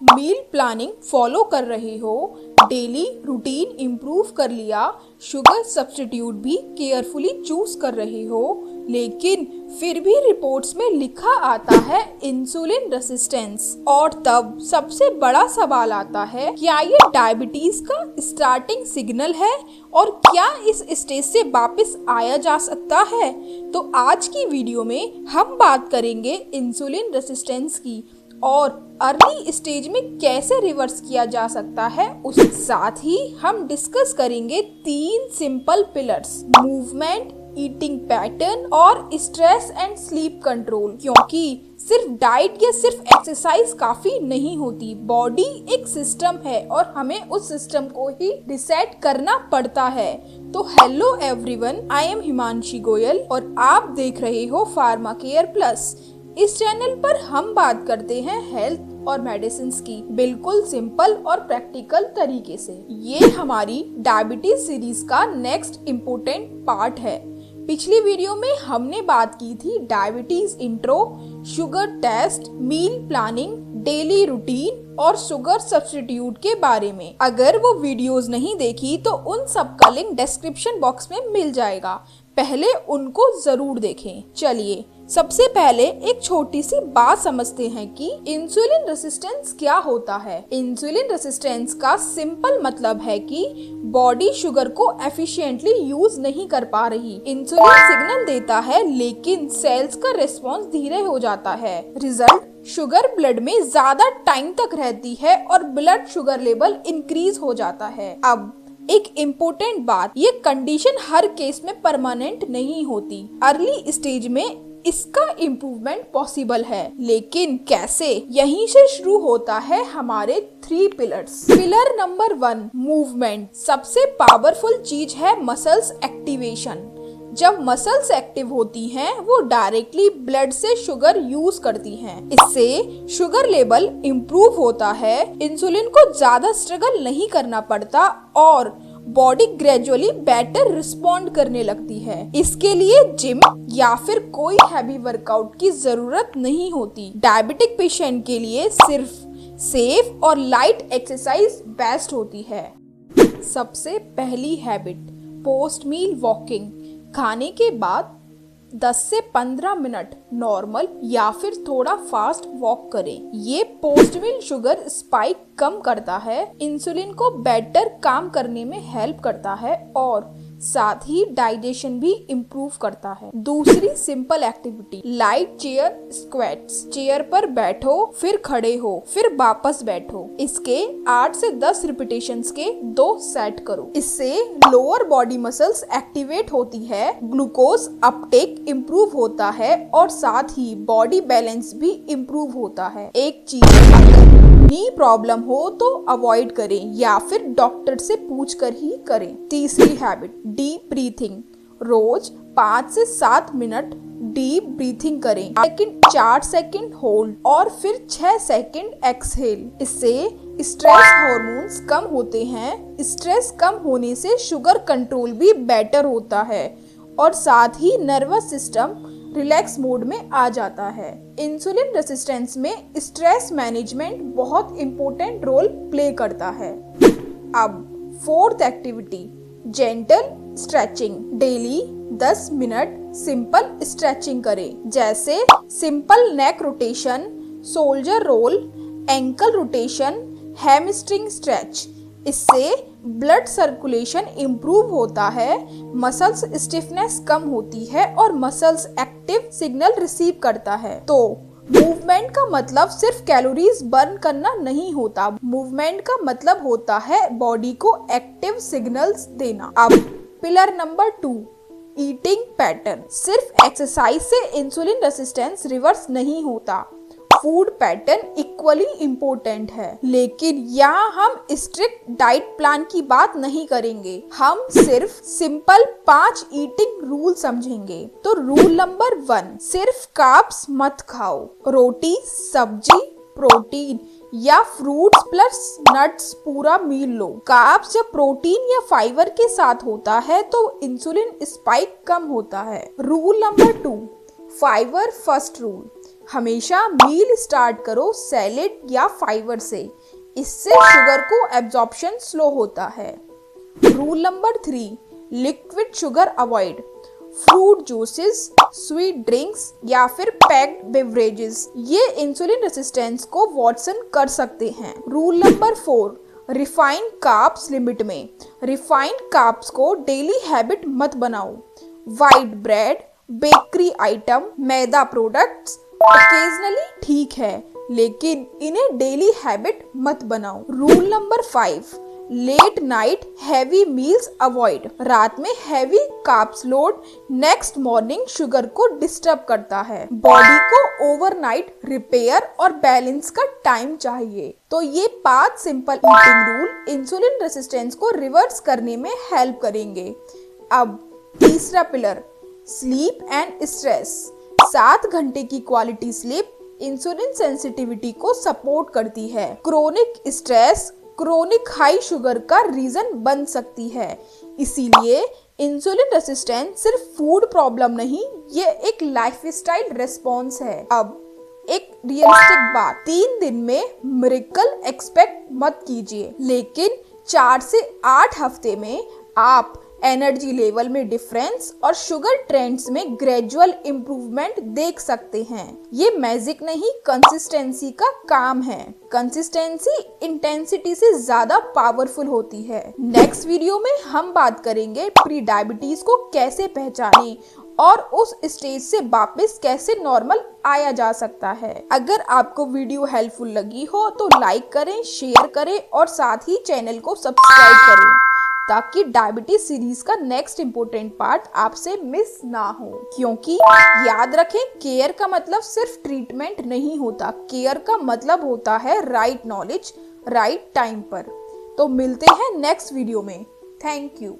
Meal planning follow कर रहे हो, डेली रूटीन इम्प्रूव कर लिया, शुगर सब्स्टिट्यूट भी केयरफुली चूज कर रहे हो, लेकिन फिर भी रिपोर्ट्स में लिखा आता है इंसुलिन रेसिस्टेंस। और तब सबसे बड़ा सवाल आता है, क्या ये डायबिटीज का स्टार्टिंग सिग्नल है और क्या इस स्टेज से वापस आया जा सकता है? तो आज की वीडियो में हम बात करेंगे इंसुलिन रेसिस्टेंस की और अर्ली स्टेज में कैसे रिवर्स किया जा सकता है। उसके साथ ही हम डिस्कस करेंगे 3 simple pillars: movement, eating pattern और स्ट्रेस एंड स्लीप कंट्रोल। क्योंकि सिर्फ डाइट या सिर्फ एक्सरसाइज काफी नहीं होती, बॉडी एक सिस्टम है और हमें उस सिस्टम को ही रिसेट करना पड़ता है। तो hello everyone, I am Himanshi Goyal और आप देख रहे हो फार्मा केयर प्लस। इस चैनल पर हम बात करते हैं हेल्थ और मेडिसिन की बिल्कुल सिंपल और प्रैक्टिकल तरीके से। ये हमारी डायबिटीज सीरीज का नेक्स्ट इम्पोर्टेंट पार्ट है। पिछली वीडियो में हमने बात की थी diabetes intro, sugar test, meal planning, daily routine और शुगर सब्स्टिट्यूट के बारे में। अगर वो वीडियोस नहीं देखी तो उन सब का लिंक डिस्क्रिप्शन बॉक्स में मिल जाएगा, पहले उनको जरूर देखें। चलिए सबसे पहले एक छोटी सी बात समझते हैं कि इंसुलिन रेसिस्टेंस क्या होता है। इंसुलिन रेसिस्टेंस का सिंपल मतलब है कि बॉडी शुगर को एफिशिएंटली यूज नहीं कर पा रही। इंसुलिन सिग्नल देता है लेकिन सेल्स का रिस्पॉन्स धीरे हो जाता है। रिजल्ट, शुगर ब्लड में ज्यादा टाइम तक रहती है और ब्लड शुगर लेवल इंक्रीज हो जाता है। अब एक इम्पोर्टेंट बात, ये कंडीशन हर केस में परमानेंट नहीं होती। अर्ली स्टेज में इसका इम्प्रूवमेंट पॉसिबल है, लेकिन कैसे? यहीं से शुरू होता है हमारे 3 पिलर्स। Pillar number 1, movement. सबसे पावरफुल चीज है मसल्स एक्टिवेशन। जब मसल्स एक्टिव होती हैं, वो डायरेक्टली ब्लड से शुगर यूज करती हैं। इससे शुगर लेवल इम्प्रूव होता है, इंसुलिन को ज्यादा स्ट्रगल नहीं करना पड़ता और बॉडी ग्रेजुअली बेटर रिस्पॉन्ड करने लगती है। इसके लिए जिम या फिर कोई हैवी वर्कआउट की जरूरत नहीं होती। डायबिटिक पेशेंट के लिए सिर्फ सेफ और लाइट एक्सरसाइज बेस्ट होती है। सबसे पहली हैबिट, पोस्ट मील वॉकिंग। खाने के बाद 10 से 15 मिनट नॉर्मल या फिर थोड़ा फास्ट वॉक करें। ये पोस्ट मील शुगर स्पाइक कम करता है, इंसुलिन को बेटर काम करने में हेल्प करता है और साथ ही डाइजेशन भी इम्प्रूव करता है। दूसरी simple activity, light chair squats. Chair पर बैठो, फिर खड़े हो, फिर वापस बैठो। इसके 8 से 10 रिपीटेशंस के 2 सेट करो। इससे लोअर बॉडी मसल्स एक्टिवेट होती है, ग्लूकोज अपटेक इम्प्रूव होता है और साथ ही बॉडी बैलेंस भी इम्प्रूव होता है। एक चीज, नी प्रॉब्लम हो तो अवॉइड करें या फिर डॉक्टर से पूछ कर ही करें। तीसरी हैबिट, डीप ब्रीथिंग। रोज 5 से 7 मिनट डीप ब्रीथिंग करें। 4 सेकंड होल्ड और फिर 6 सेकंड एक्सहेल। इससे स्ट्रेस हार्मोन्स कम होते हैं। स्ट्रेस कम होने से शुगर कंट्रोल भी बेटर होता है और साथ ही नर्वस सिस्टम रिलैक्स मोड में आ जाता है। इंसुलिन रेसिस्टेंस में स्ट्रेस मैनेजमेंट बहुत इंपॉर्टेंट रोल प्ले करता है। अब 4th activity, gentle stretching. Daily 10 minute simple stretching करें, जैसे simple neck rotation, shoulder roll, ankle rotation, hamstring stretch. इससे ब्लड सर्कुलेशन इम्प्रूव होता है, मसल्स स्टिफनेस कम होती है और मसल्स एक्टिव सिग्नल रिसीव करता है। तो मूवमेंट का मतलब सिर्फ कैलोरीज बर्न करना नहीं होता, मूवमेंट का मतलब होता है बॉडी को एक्टिव सिग्नल्स देना। अब पिलर नंबर 2, ईटिंग पैटर्न। सिर्फ एक्सरसाइज से इंसुलिन रेसिस्टेंस रिवर्स नहीं होता, फूड पैटर्न इक्वली इम्पोर्टेंट है। लेकिन यहाँ हम स्ट्रिक्ट डाइट प्लान की बात नहीं करेंगे, हम सिर्फ सिंपल 5 ईटिंग रूल समझेंगे। तो रूल नंबर 1, सिर्फ कार्ब्स मत खाओ। रोटी, सब्जी, प्रोटीन या फ्रूट्स प्लस नट्स पूरा मील लो। कार्ब्स जब प्रोटीन या फाइबर के साथ होता है तो इंसुलिन स्पाइक कम होता है। Rule number 2, fibre first rule. हमेशा मील स्टार्ट करो सैलेड या फाइबर से, इससे शुगर को एब्जॉर्प्शन स्लो होता है। Rule number 3, liquid sugar avoid. Fruit juices, sweet drinks या फिर पैक्ड बेवरेजेस ये इंसुलिन रेजिस्टेंस को वर्सन कर सकते हैं। Rule number 4, refined carbs limit में। रिफाइंड कार्ब्स को डेली हैबिट मत बनाओ। वाइट ब्रेड, बेकरी आइटम, मैदा प्रोडक्ट्स ओकेजनली ठीक है, लेकिन इन्हें डेली हैबिट मत बनाओ। Rule number 5, late night heavy meals avoid. रात में heavy carbs load next morning sugar को डिस्टर्ब करता है। बॉडी को ओवरनाइट रिपेयर और बैलेंस का टाइम चाहिए। तो ये 5 simple eating rule insulin resistance को रिवर्स करने में हेल्प करेंगे। अब तीसरा पिलर, स्लीप एंड स्ट्रेस। 7 घंटे की क्वालिटी स्लीप इंसुलिन सेंसिटिविटी को सपोर्ट करती है। Chronic stress chronic high sugar का रीजन बन सकती है। इसीलिए इंसुलिन रेजिस्टेंस सिर्फ फूड प्रॉब्लम नहीं, ये एक लाइफस्टाइल रिस्पॉन्स है। अब एक रियलिस्टिक बात, 3 दिन में मिरेकल एक्सपेक्ट मत कीजिए, लेकिन 4 से 8 हफ्ते में आप एनर्जी लेवल में डिफरेंस और शुगर ट्रेंड्स में ग्रेजुअल इम्प्रूवमेंट देख सकते हैं। ये मैजिक नहीं, कंसिस्टेंसी का काम है। कंसिस्टेंसी इंटेंसिटी से ज्यादा पावरफुल होती है। नेक्स्ट वीडियो में हम बात करेंगे प्री डायबिटीज को कैसे पहचानें और उस स्टेज से वापस कैसे नॉर्मल आया जा सकता है। अगर आपको वीडियो हेल्पफुल लगी हो तो लाइक करें, शेयर करें और साथ ही चैनल को सब्सक्राइब करें, ताकि डायबिटीज सीरीज का नेक्स्ट इम्पोर्टेंट पार्ट आपसे मिस ना हो। क्योंकि याद रखें, केयर का मतलब सिर्फ ट्रीटमेंट नहीं होता, केयर का मतलब होता है राइट नॉलेज राइट टाइम पर। तो मिलते हैं नेक्स्ट वीडियो में। Thank you.